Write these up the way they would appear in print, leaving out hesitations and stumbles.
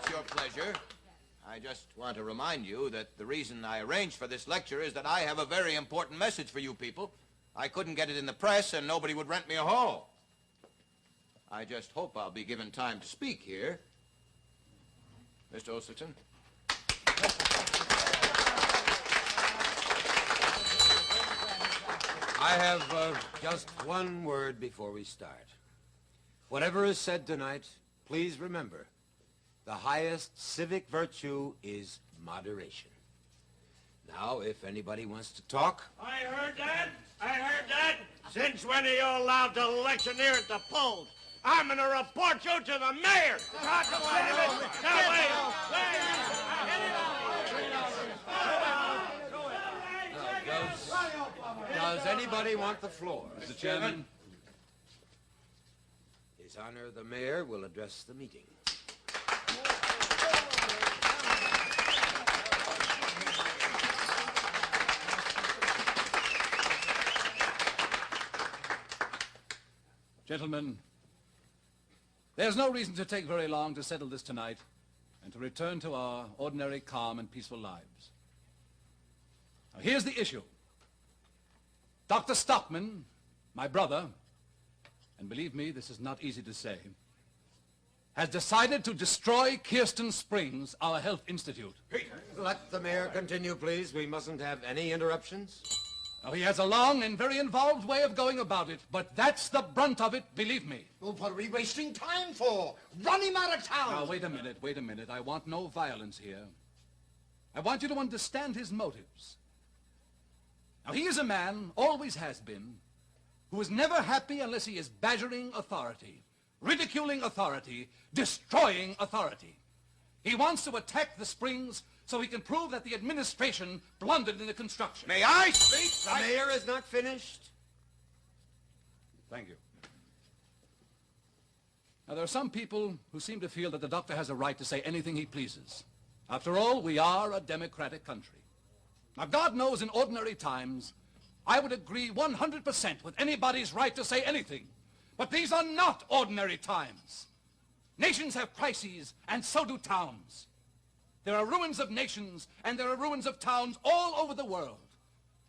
it's your pleasure, I just want to remind you that the reason I arranged for this lecture is that I have a very important message for you people. I couldn't get it in the press, and nobody would rent me a hall. I just hope I'll be given time to speak here. Mr. Olsterton? I have just one word before we start. Whatever is said tonight, please remember, the highest civic virtue is moderation. Now, if anybody wants to talk... I heard that. Since when are you allowed to electioneer at the polls? I'm going to report you to the mayor. Does anybody want the floor? Mr. Chairman. His Honor, the mayor will address the meeting. Gentlemen, there's no reason to take very long to settle this tonight and to return to our ordinary, calm, and peaceful lives. Now, here's the issue. Dr. Stockman, my brother, and believe me, this is not easy to say, has decided to destroy Kirsten Springs, our health institute. Let the mayor continue, please. We mustn't have any interruptions. Now, he has a long and very involved way of going about it, but that's the brunt of it, believe me. Well, what are we wasting time for? Run him out of town! Now, wait a minute. I want no violence here. I want you to understand his motives. Now, he is a man, always has been, who is never happy unless he is badgering authority, ridiculing authority, destroying authority. He wants to attack the Springs so he can prove that the administration blundered in the construction. May I speak? The mayor is not finished. Thank you. Now, there are some people who seem to feel that the doctor has a right to say anything he pleases. After all, we are a democratic country. Now, God knows in ordinary times, I would agree 100% with anybody's right to say anything. But these are not ordinary times. Nations have crises, and so do towns. There are ruins of nations, and there are ruins of towns all over the world.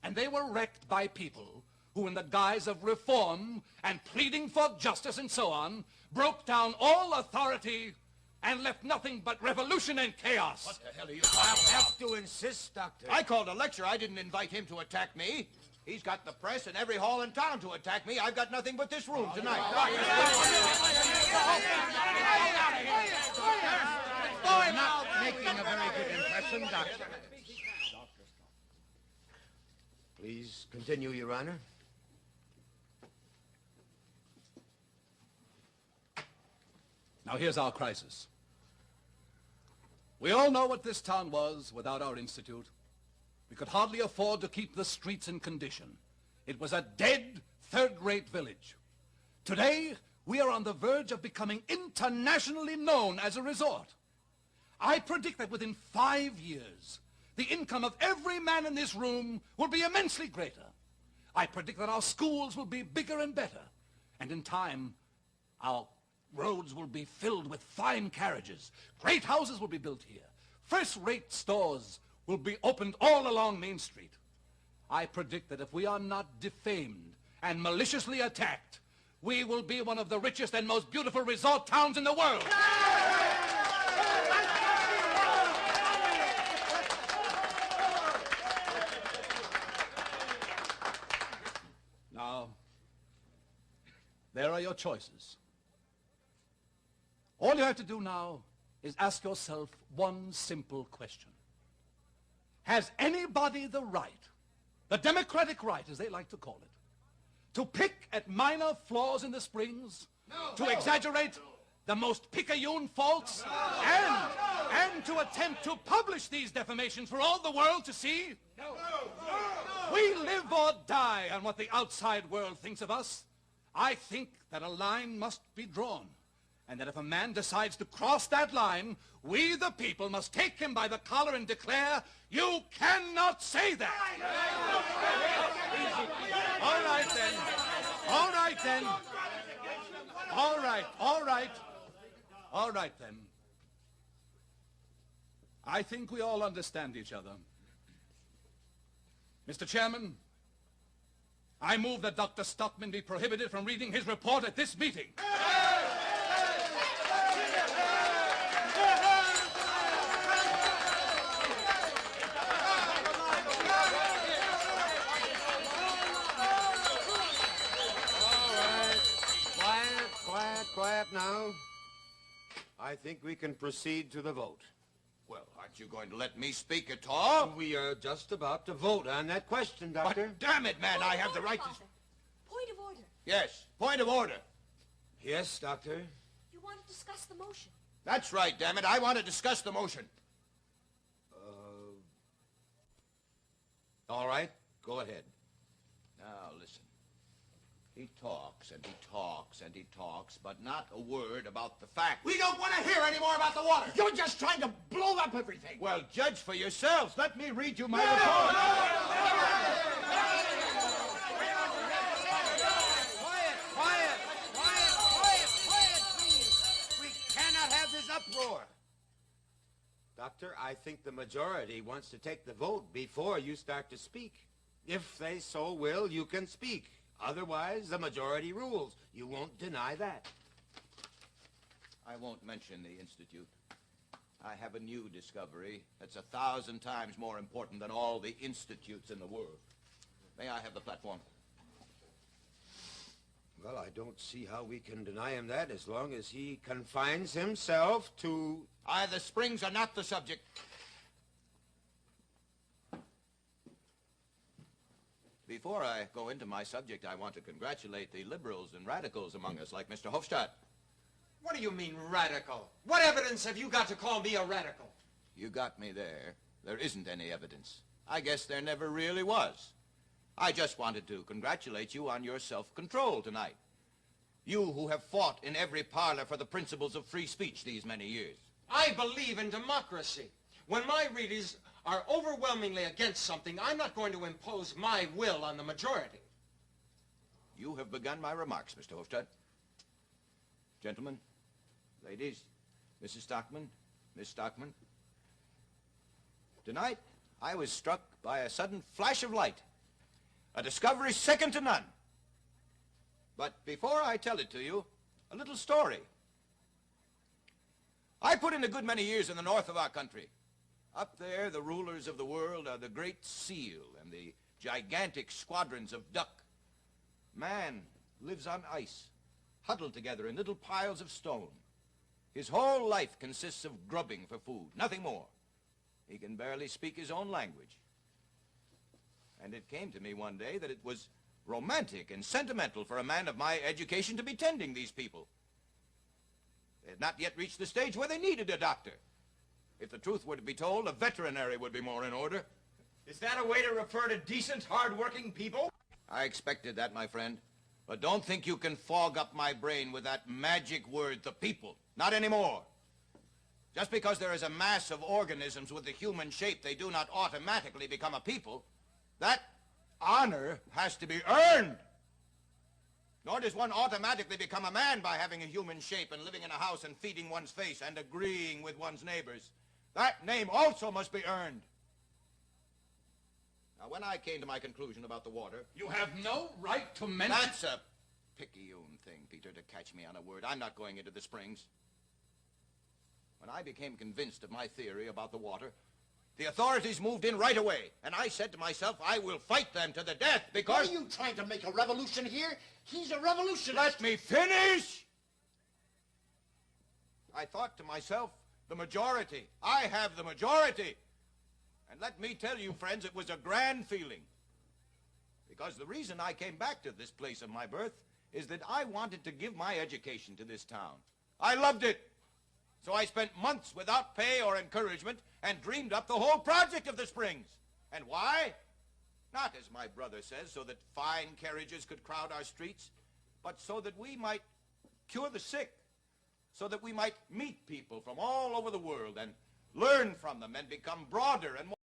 And they were wrecked by people who, in the guise of reform and pleading for justice and so on, broke down all authority and left nothing but revolution and chaos. What the hell are you I talking about? have to insist, Doctor. I called a lecture. I didn't invite him to attack me. He's got the press and every hall in town to attack me. I've got nothing but this room tonight. You're not making a very good impression, Doctor. Please continue, Your Honor. Now, here's our crisis. We all know what this town was without our institute. We could hardly afford to keep the streets in condition. It was a dead, third-rate village. Today, we are on the verge of becoming internationally known as a resort. I predict that within 5 years, the income of every man in this room will be immensely greater. I predict that our schools will be bigger and better. And in time, our roads will be filled with fine carriages. Great houses will be built here. First-rate stores will be opened all along Main Street. I predict that if we are not defamed and maliciously attacked, we will be one of the richest and most beautiful resort towns in the world. Now, there are your choices. All you have to do now is ask yourself one simple question. Has anybody the right, the democratic right, as they like to call it, to pick at minor flaws in the Springs, to exaggerate the most picayune faults, and to attempt to publish these defamations for all the world to see? We live or die on what the outside world thinks of us. I think that a line must be drawn, and that if a man decides to cross that line, we, the people, must take him by the collar and declare, you cannot say that. All right, then. All right, then. All right, all right. All right, then. I think we all understand each other. Mr. Chairman, I move that Dr. Stockman be prohibited from reading his report at this meeting. Quiet now. I think we can proceed to the vote. Well, aren't you going to let me speak at all? We are just about to vote on that question, Doctor. But damn it, man, I have the right to... Point of order. Yes, point of order. Yes, Doctor. You want to discuss the motion. That's right, damn it. I want to discuss the motion. All right, go ahead. Now, listen. He talks and he talks and he talks, but not a word about the fact. We don't want to hear any more about the water. You're just trying to blow up everything. Well, judge for yourselves. Let me read you my report. Quiet, please. We cannot have this uproar. Doctor, I think the majority wants to take the vote before you start to speak. If they so will, you can speak. Otherwise, the majority rules. You won't deny that. I won't mention the Institute. I have a new discovery that's 1,000 times more important than all the institutes in the world. May I have the platform? Well, I don't see how we can deny him that as long as he confines himself to... The springs are not the subject. Before I go into my subject, I want to congratulate the liberals and radicals among us, like Mr. Hofstadt. What do you mean, radical? What evidence have you got to call me a radical? You got me there. There isn't any evidence. I guess there never really was. I just wanted to congratulate you on your self-control tonight. You who have fought in every parlor for the principles of free speech these many years. I believe in democracy. When my readers are overwhelmingly against something, I'm not going to impose my will on the majority. You have begun my remarks, Mr. Hofstadt. Gentlemen, ladies, Mrs. Stockman, Miss Stockman. Tonight, I was struck by a sudden flash of light. A discovery second to none. But before I tell it to you, a little story. I put in a good many years in the north of our country. Up there, the rulers of the world are the great seal and the gigantic squadrons of duck. Man lives on ice, huddled together in little piles of stone. His whole life consists of grubbing for food, nothing more. He can barely speak his own language. And it came to me one day that it was romantic and sentimental for a man of my education to be tending these people. They had not yet reached the stage where they needed a doctor. If the truth were to be told, a veterinary would be more in order. Is that a way to refer to decent, hard-working people? I expected that, my friend. But don't think you can fog up my brain with that magic word, the people. Not anymore. Just because there is a mass of organisms with the human shape, they do not automatically become a people. That honor has to be earned. Nor does one automatically become a man by having a human shape and living in a house and feeding one's face and agreeing with one's neighbors. That name also must be earned. Now, when I came to my conclusion about the water... You have no right to mention... That's a picayune thing, Peter, to catch me on a word. I'm not going into the springs. When I became convinced of my theory about the water, the authorities moved in right away. And I said to myself, I will fight them to the death because... Are you trying to make a revolution here? He's a revolutionist. Let me finish! I thought to myself, the majority. I have the majority. And let me tell you, friends, it was a grand feeling. Because the reason I came back to this place of my birth is that I wanted to give my education to this town. I loved it. So I spent months without pay or encouragement and dreamed up the whole project of the Springs. And why? Not, as my brother says, so that fine carriages could crowd our streets, but so that we might cure the sick, so that we might meet people from all over the world and learn from them and become broader and more